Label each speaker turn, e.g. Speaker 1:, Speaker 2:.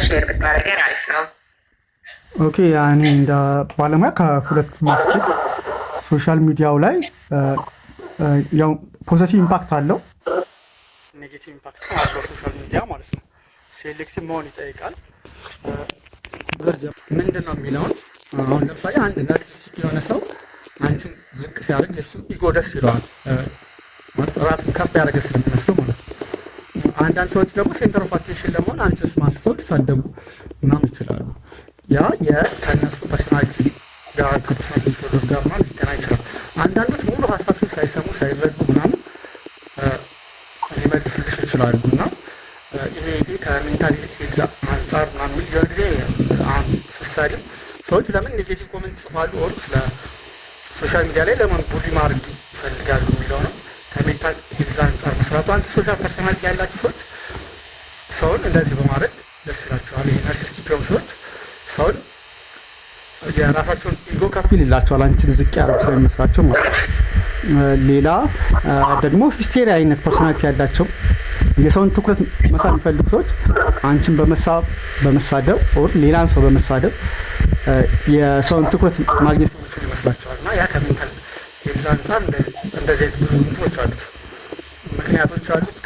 Speaker 1: ሼር ብታደርገን አሪፍ ነው።
Speaker 2: ኦኬ ያኔ እንደ ባለሙያ ከሁለት ማስኬት ሶሻል ሚዲያው ላይ ያው ፖዚቲቭ ኢምፓክት አለው፣ ኔጌቲቭ ኢምፓክት አለው ሶሻል ሚዲያ ማለት ነው። ሴሌክቲቭ መሆን ይጠይቃል። ምንድን ነው የሚለውን አሁን ለምሳሌ አንድ ናርሲሲስቲክ የሆነ ሰው አንቺን ዝቅ ሲያደርግ የሱ ኢጎ ደስ ይለዋል፣ ማለት ራሱን ከፍ ያደረገ ስለሚመስለው ማለት ነው። አንዳንድ ሰዎች ደግሞ ሴንተር ኦፍ አቴንሽን ለመሆን አንቺስ ማስተው ሊሳደቡ ምናምን ይችላሉ። ያ ከእነሱ ፐርሶናሊቲ ጋር ከፐርሶናሊቲ ዲስኦርደር ጋር ምናምን ሊገናኝ ይችላል። አንዳንዶች ሙሉ ሀሳብሽን ሳይሰሙ ሳይረዱ ምናምን ሊመልሱልሽ ይችላሉ እና ይሄ ከሜንታል ሄልዝ አንጻር ምናምን የሆነ ጊዜ ስትሰሪ ሰዎች ለምን ኔጌቲቭ ኮመንት ይጽፋሉ ኦር ስለ ሶሻል ሚዲያ ላይ ለምን ቡሊ ማድረግ ይፈልጋሉ የሚለው ነው። ከሜንታል ሄልዝ አንጻር መስራቱ አንተ ሶሻል ፐርሶናሊቲ ያላቸው ሰዎች ሰውን እንደዚህ በማድረግ ደስ ይላቸዋል። ይሄ ናርሲስቲክ የሆኑ ሰዎች ሰውን የራሳቸውን ኢጎ ከፍ ይላቸዋል፣ አንቺን ዝቅ ያደርጉ ስለሚመስላቸው ማለት ነው። ሌላ ደግሞ ሂስቴሪያ አይነት ፐርሶናሊቲ ያላቸው የሰውን ትኩረት መሳብ የሚፈልጉ ሰዎች አንቺን በመሳደብ ኦር ሌላን ሰው በመሳደብ የሰውን ትኩረት ማግኘት ይመስላቸዋል እና ያ ከሜንታል ሄልዝ አንጻር እንደዚህ አይነት ብዙ እንትኖች አሉት፣ ምክንያቶች አሉት።